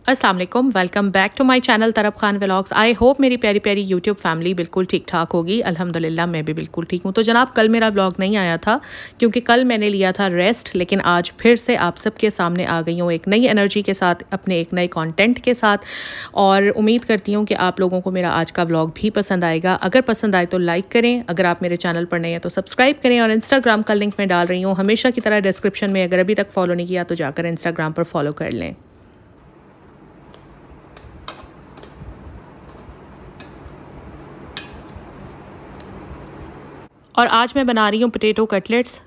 अस्सलाम वालेकुम, welcome back to my channel Taraf Khan vlogs. I hope मेरी प्यारी प्यारी यूट्यूब फैमिली बिल्कुल ठीक ठाक होगी। अल्हम्दुलिल्लाह मैं भी बिल्कुल ठीक हूँ। तो जनाब कल मेरा व्लॉग नहीं आया था क्योंकि कल मैंने लिया था रेस्ट, लेकिन आज फिर से आप सबके सामने आ गई हूँ एक नई एनर्जी के साथ, अपने एक नए कंटेंट के साथ। और उम्मीद करती हूँ कि आप लोगों को मेरा आज का व्लॉग भी पसंद आएगा। अगर पसंद आए तो लाइक करें, अगर आप मेरे चैनल पर नए हैं तो सब्सक्राइब करें, और इंस्टाग्राम का लिंक मैं डाल रही हूँ हमेशा की तरह डिस्क्रिप्शन में। अगर अभी तक फॉलो नहीं किया तो जाकर इंस्टाग्राम पर फॉलो कर लें। और आज मैं बना रही हूँ पोटैटो कटलेट्स।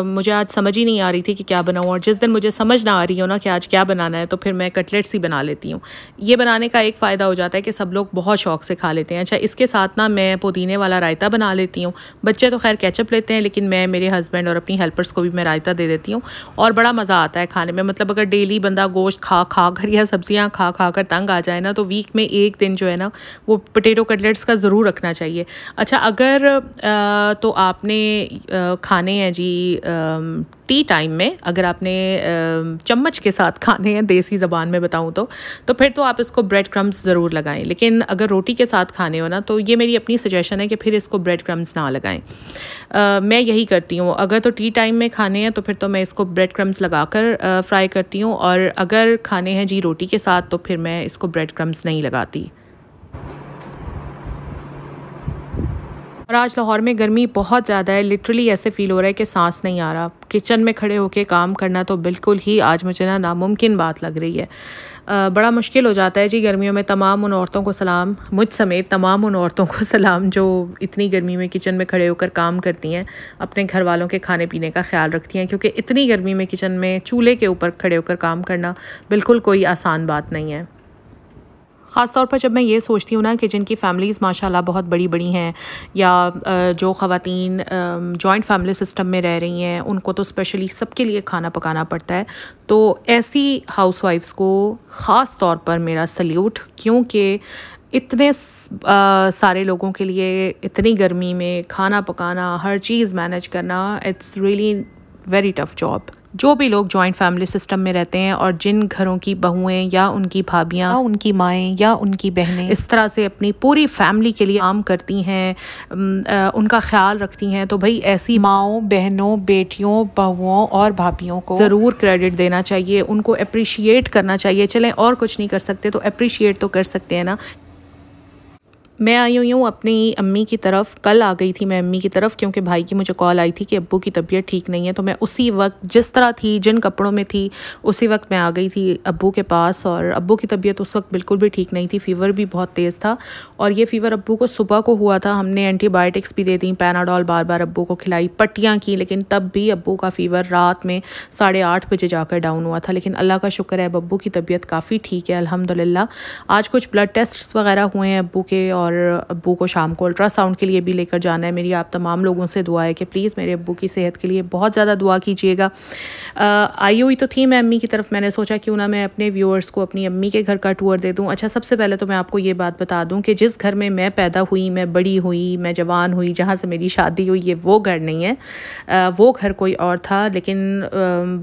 मुझे आज समझ ही नहीं आ रही थी कि क्या बनाऊँ, और जिस दिन मुझे समझ ना आ रही हो ना कि आज क्या बनाना है तो फिर मैं कटलेट्स ही बना लेती हूँ। ये बनाने का एक फ़ायदा हो जाता है कि सब लोग बहुत शौक़ से खा लेते हैं। अच्छा, इसके साथ ना मैं पुदीने वाला रायता बना लेती हूँ। बच्चे तो खैर केचप लेते हैं, लेकिन मैं, मेरे हस्बैंड और अपनी हेल्पर्स को भी मैं रायता दे देती हूँ, और बड़ा मज़ा आता है खाने में। मतलब अगर डेली बंदा गोश्त खा कर या सब्ज़ियाँ खा कर तंग आ जाए ना, तो वीक में एक दिन जो है ना वो पोटैटो कटलेट्स का ज़रूर रखना चाहिए। अच्छा, अगर तो आपने खाने हैं जी टी टाइम में, अगर आपने चम्मच के साथ खाने हैं, देसी ज़बान में बताऊं तो फिर तो आप इसको ब्रेड क्रम्स ज़रूर लगाएं। लेकिन अगर रोटी के साथ खाने हो ना, तो ये मेरी अपनी सजेशन है कि फिर इसको ब्रेड क्रम्स ना लगाएं। मैं यही करती हूँ। अगर तो टी टाइम में खाने हैं तो फिर तो मैं इसको ब्रेड क्रम्स लगाकर फ्राई करती हूँ, और अगर खाने हैं जी रोटी के साथ तो फिर मैं इसको ब्रेड क्रम्स नहीं लगाती। और आज लाहौर में गर्मी बहुत ज़्यादा है, लिटरली ऐसे फ़ील हो रहा है कि सांस नहीं आ रहा। किचन में खड़े होके काम करना तो बिल्कुल ही आज मुझे ना नामुमकिन बात लग रही है। बड़ा मुश्किल हो जाता है जी गर्मियों में। तमाम उन औरतों को सलाम, मुझ समेत तमाम उन औरतों को सलाम जो इतनी गर्मी में किचन में खड़े होकर काम करती हैं, अपने घर वालों के खाने पीने का ख्याल रखती हैं, क्योंकि इतनी गर्मी में किचन में चूल्हे के ऊपर खड़े होकर काम करना बिल्कुल कोई आसान बात नहीं है। ख़ास तौर पर जब मैं ये सोचती हूँ ना कि जिनकी फ़ैमिलीज़ माशाल्लाह बहुत बड़ी बड़ी हैं, या जो ख़वातीन जॉइंट फैमिली सिस्टम में रह रही हैं, उनको तो स्पेशली सबके लिए खाना पकाना पड़ता है। तो ऐसी हाउसवाइफ्स को ख़ास तौर पर मेरा सल्यूट, क्योंकि इतने सारे लोगों के लिए इतनी गर्मी में खाना पकाना, हर चीज़ मैनेज करना, it's really very tough job. जो भी लोग जॉइंट फैमिली सिस्टम में रहते हैं, और जिन घरों की बहुएं या उनकी भाभियां या उनकी माएँ या उनकी बहनें इस तरह से अपनी पूरी फैमिली के लिए काम करती हैं, उनका ख्याल रखती हैं, तो भाई ऐसी माओं, बहनों, बेटियों, बहुओं और भाभियों को ज़रूर क्रेडिट देना चाहिए, उनको अप्रिशिएट करना चाहिए। चलें और कुछ नहीं कर सकते तो अप्रिशिएट तो कर सकते हैं ना। मैं आई हुई हूँ अपनी अम्मी की तरफ। कल आ गई थी मैं अम्मी की तरफ, क्योंकि भाई की मुझे कॉल आई थी कि अब्बू की तबीयत ठीक नहीं है। तो मैं उसी वक्त जिस तरह थी, जिन कपड़ों में थी, उसी वक्त मैं आ गई थी अब्बू के पास। और अब्बू की तबीयत उस वक्त बिल्कुल भी ठीक नहीं थी, फ़ीवर भी बहुत तेज़ था। और ये फ़ीवर अब्बू को सुबह को हुआ था। हमने एंटीबायोटिक्स भी दे दी, पैनाडोल बार बार अब्बू को खिलाई, पट्टियाँ की, लेकिन तब भी अब्बू का फ़ीवर रात में 8:30 बजे जाकर डाउन हुआ था। लेकिन अल्लाह का शुक्र है, अब्बू की तबीयत काफ़ी ठीक है अल्हम्दुलिल्लाह। आज कुछ ब्लड टेस्ट वगैरह हुए हैं अब्बू के, और अब्बू को शाम को अल्ट्रासाउंड के लिए भी लेकर जाना है। मेरी आप तमाम लोगों से दुआ है कि प्लीज़ मेरे अब्बू की सेहत के लिए बहुत ज़्यादा दुआ कीजिएगा। आई हुई तो थी मैं अम्मी की तरफ। मैंने सोचा क्यों ना मैं अपने व्यूअर्स को अपनी अम्मी के घर का टूर दे दूँ। अच्छा, सबसे पहले तो मैं आपको ये बात बता दूँ कि जिस घर में मैं पैदा हुई, मैं बड़ी हुई, मैं जवान हुई, जहाँ से मेरी शादी हुई, ये वो घर नहीं है। वो घर कोई और था, लेकिन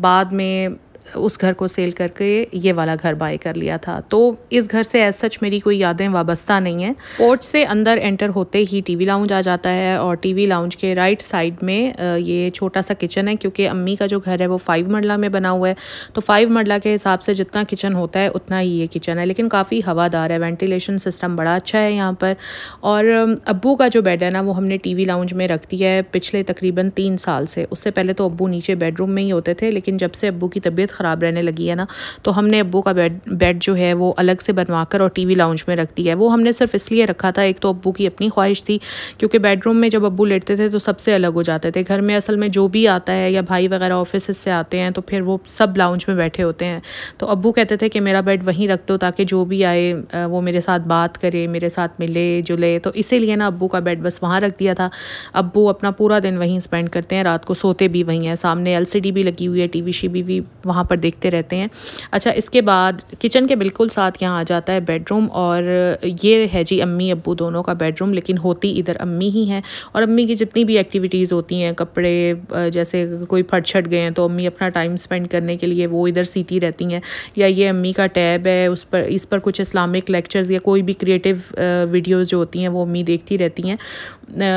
बाद में उस घर को सेल करके ये वाला घर बाय कर लिया था। तो इस घर से एज सच मेरी कोई यादें वाबस्ता नहीं है। पोर्च से अंदर एंटर होते ही टीवी लाउंज आ जाता है, और टीवी लाउंज के राइट साइड में ये छोटा सा किचन है, क्योंकि अम्मी का जो घर है वो 5 मरला में बना हुआ है। तो 5 मरला के हिसाब से जितना किचन होता है उतना ही ये किचन है, लेकिन काफ़ी हवादार है, वेंटिलेशन सिस्टम बड़ा अच्छा है यहाँ पर। और अब्बू का जो बेड है ना, वो हमने टीवी लाउंज में रख दिया है पिछले तकरीबन 3 साल से। उससे पहले तो अब्बू नीचे बेडरूम में ही होते थे, लेकिन जब से अब्बू की तबीयत ख़राब रहने लगी है ना, तो हमने अब्बू का बेड जो है वो अलग से बनवाकर और टीवी लाउंज में रख दिया है। वो हमने सिर्फ इसलिए रखा था, एक तो अब्बू की अपनी ख्वाहिश थी, क्योंकि बेडरूम में जब अब्बू लेटते थे तो सबसे अलग हो जाते थे। घर में असल में जो भी आता है, या भाई वगैरह ऑफिस से आते हैं, तो फिर वो सब लाउंज में बैठे होते हैं। तो अब्बू कहते थे कि मेरा बेड वहीं रख दो, ताकि जो भी आए वो मेरे साथ बात करे, मेरे साथ मिले जुले। तो इसीलिए ना अब्बू का बेड बस वहाँ रख दिया था। अब्बू अपना पूरा दिन वहीं स्पेंड करते हैं, रात को सोते भी वहीं हैं। सामने LCD भी लगी हुई है, टीवी शीवी भी वहाँ वहाँ पर देखते रहते हैं। अच्छा, इसके बाद किचन के बिल्कुल साथ यहाँ आ जाता है बेडरूम, और ये है जी अम्मी अब्बू दोनों का बेडरूम, लेकिन होती इधर अम्मी ही हैं। और अम्मी की जितनी भी एक्टिविटीज़ होती हैं, कपड़े जैसे कोई फट छट गए हैं तो अम्मी अपना टाइम स्पेंड करने के लिए वो इधर सीती रहती हैं। या ये अम्मी का टैब है, इस पर कुछ इस्लामिक लेक्चर्स या कोई भी क्रिएटिव वीडियोज़ जो होती हैं वो अम्मी देखती रहती हैं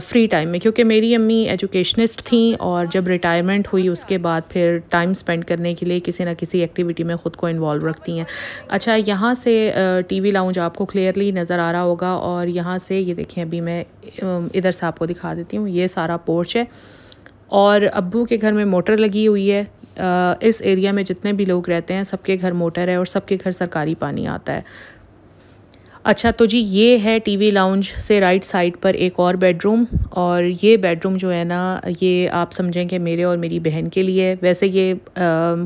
फ्री टाइम में, क्योंकि मेरी अम्मी एजुकेशनिस्ट थी और जब रिटायरमेंट हुई उसके बाद फिर टाइम स्पेंड करने के लिए किसी ना किसी एक्टिविटी में ख़ुद को इन्वॉल्व रखती हैं। अच्छा, यहाँ से टीवी लाउंज आपको क्लियरली नज़र आ रहा होगा, और यहाँ से ये देखें, अभी मैं इधर से आपको दिखा देती हूँ, ये सारा पोर्च है और अब्बू के घर में मोटर लगी हुई है। इस एरिया में जितने भी लोग रहते हैं सबके घर मोटर है और सबके घर सरकारी पानी आता है। अच्छा, तो जी ये है टीवी लाउंज से राइट साइड पर एक और बेडरूम, और ये बेडरूम जो है ना, ये आप समझें कि मेरे और मेरी बहन के लिए। वैसे ये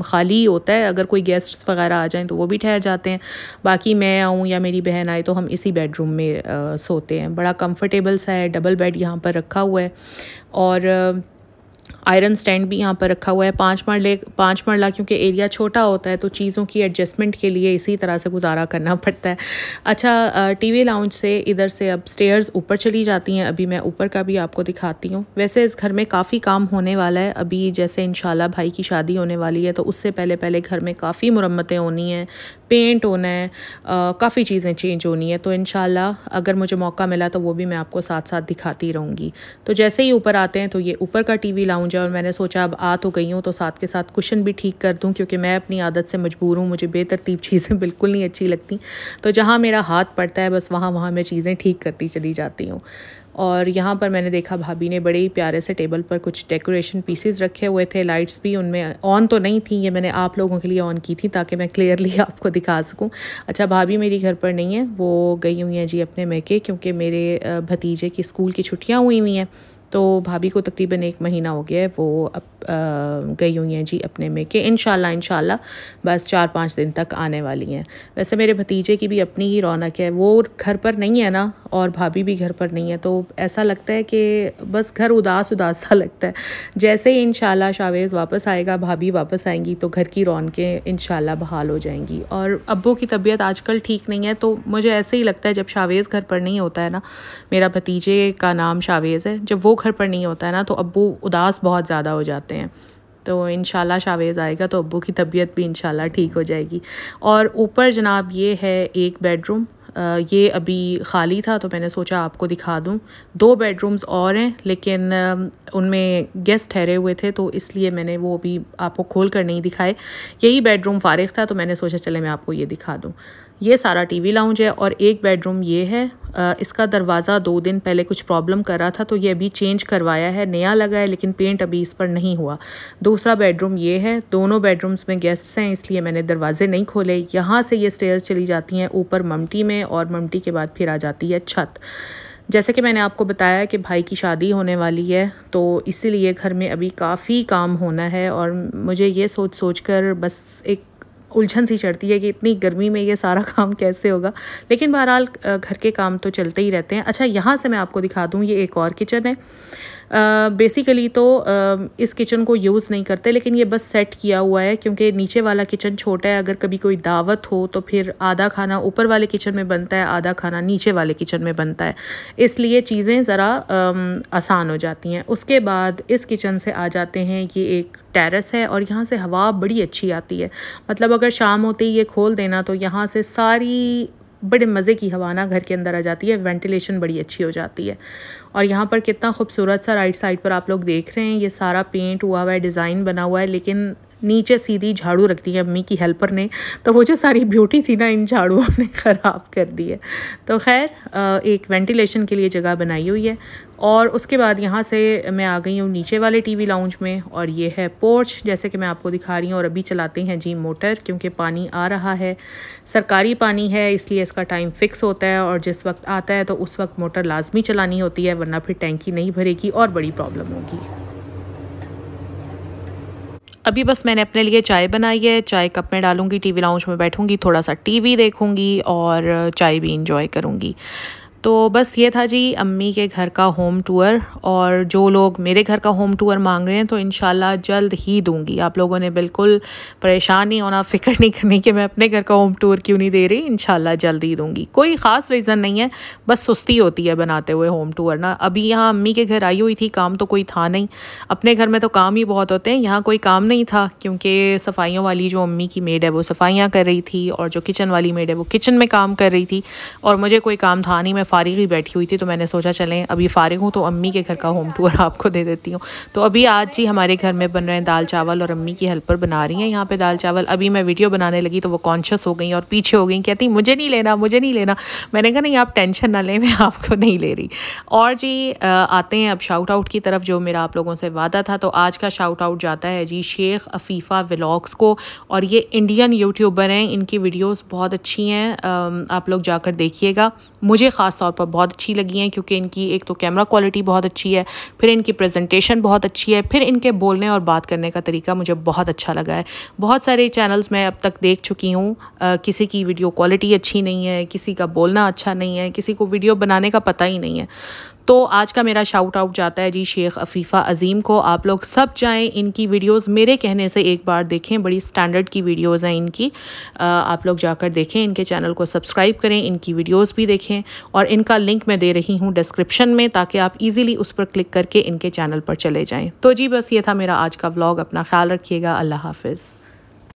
खाली होता है, अगर कोई गेस्ट्स वगैरह आ जाएं तो वो भी ठहर जाते हैं, बाकी मैं आऊँ या मेरी बहन आए तो हम इसी बेडरूम में सोते हैं। बड़ा कंफर्टेबल सा है, डबल बेड यहाँ पर रखा हुआ है, और आयरन स्टैंड भी यहाँ पर रखा हुआ है। 5 मरला क्योंकि एरिया छोटा होता है तो चीज़ों की एडजस्टमेंट के लिए इसी तरह से गुजारा करना पड़ता है। अच्छा, टीवी लाउंज से इधर से अब स्टेयर्स ऊपर चली जाती हैं। अभी मैं ऊपर का भी आपको दिखाती हूँ। वैसे इस घर में काफ़ी काम होने वाला है अभी, जैसे इंशाल्लाह भाई की शादी होने वाली है तो उससे पहले घर में काफ़ी मुरम्मतें होनी हैं, पेंट होना है, काफ़ी चीज़ें चेंज होनी है। तो इंशाल्लाह अगर मुझे मौका मिला तो वो भी मैं आपको साथ साथ दिखाती रहूँगी। तो जैसे ही ऊपर आते हैं तो ये ऊपर का टीवी लाउंज, और मैंने सोचा अब आ तो गई हूँ तो साथ के साथ कुशन भी ठीक कर दूँ, क्योंकि मैं अपनी आदत से मजबूर हूँ, मुझे बेतरतीब चीज़ें बिल्कुल नहीं अच्छी लगती। तो जहाँ मेरा हाथ पड़ता है बस वहाँ मैं चीज़ें ठीक करती चली जाती हूँ। और यहाँ पर मैंने देखा भाभी ने बड़े ही प्यारे से टेबल पर कुछ डेकोरेशन पीसेस रखे हुए थे। लाइट्स भी उनमें ऑन तो नहीं थी, ये मैंने आप लोगों के लिए ऑन की थी ताकि मैं क्लियरली आपको दिखा सकूं। अच्छा, भाभी मेरी घर पर नहीं है, वो गई हुई हैं जी अपने मैके, क्योंकि मेरे भतीजे की स्कूल की छुट्टियाँ हुई हुई हैं। तो भाभी को तकरीबन 1 महीना हो गया है, वो अब गई हुई हैं जी अपने मैके। इंशाल्लाह बस 4-5 दिन तक आने वाली हैं। वैसे मेरे भतीजे की भी अपनी ही रौनक है, वो घर पर नहीं है ना और भाभी भी घर पर नहीं है, तो ऐसा लगता है कि बस घर उदास सा लगता है। जैसे ही इंशाल्लाह शावेज़ वापस आएगा, भाभी वापस आएंगी तो घर की रौनकें इंशाल्लाह बहाल हो जाएंगी। और अब्बू की तबीयत आजकल ठीक नहीं है, तो मुझे ऐसे ही लगता है जब शावेज़ घर पर नहीं होता है ना, मेरा भतीजे का नाम शावेज़ है, जब वो घर पर नहीं होता है ना तो अब्बू उदास बहुत ज़्यादा हो जाते हैं। तो इंशाल्लाह शावेज़ आएगा तो अब्बू की तबीयत भी इंशाल्लाह ठीक हो जाएगी। और ऊपर जनाब ये है एक बेडरूम, ये अभी ख़ाली था तो मैंने सोचा आपको दिखा दूं। 2 बेडरूम्स और हैं लेकिन उनमें गेस्ट ठहरे हुए थे तो इसलिए मैंने वो भी आपको खोल कर नहीं दिखाए। यही बेडरूम फ़ारिग था तो मैंने सोचा चले मैं आपको ये दिखा दूं। ये सारा टीवी लाउंज है और एक बेडरूम ये है। इसका दरवाज़ा 2 दिन पहले कुछ प्रॉब्लम कर रहा था तो ये अभी चेंज करवाया है, नया लगा है, लेकिन पेंट अभी इस पर नहीं हुआ। दूसरा बेडरूम ये है। दोनों बेडरूम्स में गेस्ट्स हैं इसलिए मैंने दरवाजे नहीं खोले। यहाँ से ये स्टेयर्स चली जाती हैं ऊपर ममटी में और ममटी के बाद फिर आ जाती है छत। जैसे कि मैंने आपको बताया कि भाई की शादी होने वाली है तो इसीलिए घर में अभी काफ़ी काम होना है और मुझे ये सोच कर बस एक उलझन सी चढ़ती है कि इतनी गर्मी में ये सारा काम कैसे होगा, लेकिन बहरहाल घर के काम तो चलते ही रहते हैं। अच्छा, यहाँ से मैं आपको दिखा दूँ, ये एक और किचन है। बेसिकली तो इस किचन को यूज़ नहीं करते लेकिन ये बस सेट किया हुआ है क्योंकि नीचे वाला किचन छोटा है। अगर कभी कोई दावत हो तो फिर आधा खाना ऊपर वाले किचन में बनता है, आधा खाना नीचे वाले किचन में बनता है, इसलिए चीज़ें ज़रा आसान हो जाती हैं। उसके बाद इस किचन से आ जाते हैं, ये एक टेरेस है और यहाँ से हवा बड़ी अच्छी आती है। मतलब अगर शाम होते ही ये खोल देना तो यहाँ से सारी बड़े मज़े की हवा ना घर के अंदर आ जाती है, वेंटिलेशन बड़ी अच्छी हो जाती है। और यहाँ पर कितना खूबसूरत सा राइट साइड पर आप लोग देख रहे हैं, ये सारा पेंट हुआ हुआ है, डिज़ाइन बना हुआ है, लेकिन नीचे सीधी झाड़ू रख दी है अम्मी की हेल्पर ने, तो वो जो सारी ब्यूटी थी ना इन झाड़ुओं ने ख़राब कर दी है। तो खैर एक वेंटिलेशन के लिए जगह बनाई हुई है। और उसके बाद यहाँ से मैं आ गई हूँ नीचे वाले टीवी लाउंज में और ये है पोर्च जैसे कि मैं आपको दिखा रही हूँ। और अभी चलाते हैं जी मोटर क्योंकि पानी आ रहा है, सरकारी पानी है इसलिए इसका टाइम फ़िक्स होता है और जिस वक्त आता है तो उस वक्त मोटर लाजमी चलानी होती है, वरना फिर टैंकी नहीं भरेगी और बड़ी प्रॉब्लम होगी। अभी बस मैंने अपने लिए चाय बनाई है, चाय कप में डालूंगी, टीवी लाउंज में बैठूंगी, थोड़ा सा टीवी देखूंगी और चाय भी इंजॉय करूंगी। तो बस ये था जी अम्मी के घर का होम टूर। और जो लोग मेरे घर का होम टूर मांग रहे हैं तो इंशाल्लाह जल्द ही दूंगी। आप लोगों ने बिल्कुल परेशान नहीं होना, फ़िक्र नहीं करनी कि मैं अपने घर का होम टूर क्यों नहीं दे रही। इंशाल्लाह जल्द ही दूंगी। कोई ख़ास रीज़न नहीं है, बस सुस्ती होती है बनाते हुए होम टूर ना। अभी यहाँ अम्मी के घर आई हुई थी, काम तो कोई था नहीं। अपने घर में तो काम ही बहुत होते हैं, यहाँ कोई काम नहीं था क्योंकि सफाइयों वाली जो अम्मी की मेड है वो सफाइयाँ कर रही थी और जो किचन वाली मेड है वो किचन में काम कर रही थी। और मुझे कोई काम था नहीं, मैं फ़ारिग ही बैठी हुई थी। तो मैंने सोचा चलें अभी फ़ारिग हूँ तो अम्मी के घर का होम टूर आपको दे देती हूँ। तो अभी आज जी हमारे घर में बन रहे हैं दाल चावल और अम्मी की हेल्पर बना रही हैं यहाँ पे दाल चावल। अभी मैं वीडियो बनाने लगी तो वो कॉन्शियस हो गई और पीछे हो गई, कहती मुझे नहीं लेना, मुझे नहीं लेना। मैंने कहा नहीं आप टेंशन ना लें, मैं आपको नहीं ले रही। और जी आते हैं अब शाउट आउट की तरफ, जो मेरा आप लोगों से वादा था। तो आज का शाउट आउट जाता है जी शेख अफीफ़ा व्लॉग्स को। और ये इंडियन यूट्यूबर हैं, इनकी वीडियोस बहुत अच्छी हैं, आप लोग जाकर देखिएगा। मुझे ख़ास तौर पर बहुत अच्छी लगी हैं क्योंकि इनकी एक तो कैमरा क्वालिटी बहुत अच्छी है, फिर इनकी प्रेजेंटेशन बहुत अच्छी है, फिर इनके बोलने और बात करने का तरीका मुझे बहुत अच्छा लगा है। बहुत सारे चैनल्स मैं अब तक देख चुकी हूँ, किसी की वीडियो क्वालिटी अच्छी नहीं है, किसी का बोलना अच्छा नहीं है, किसी को वीडियो बनाने का पता ही नहीं है। तो आज का मेरा शाउट आउट जाता है जी शेख अफीफ़ा अज़ीम को। आप लोग सब जाएं, इनकी वीडियोस मेरे कहने से एक बार देखें, बड़ी स्टैंडर्ड की वीडियोस हैं इनकी। आप लोग जाकर देखें, इनके चैनल को सब्सक्राइब करें, इनकी वीडियोस भी देखें। और इनका लिंक मैं दे रही हूँ डिस्क्रिप्शन में, ताकि आप इजीली उस पर क्लिक करके इनके चैनल पर चले जाएँ। तो जी बस ये था मेरा आज का व्लॉग। अपना ख्याल रखिएगा। अल्लाह हाफ़िज़।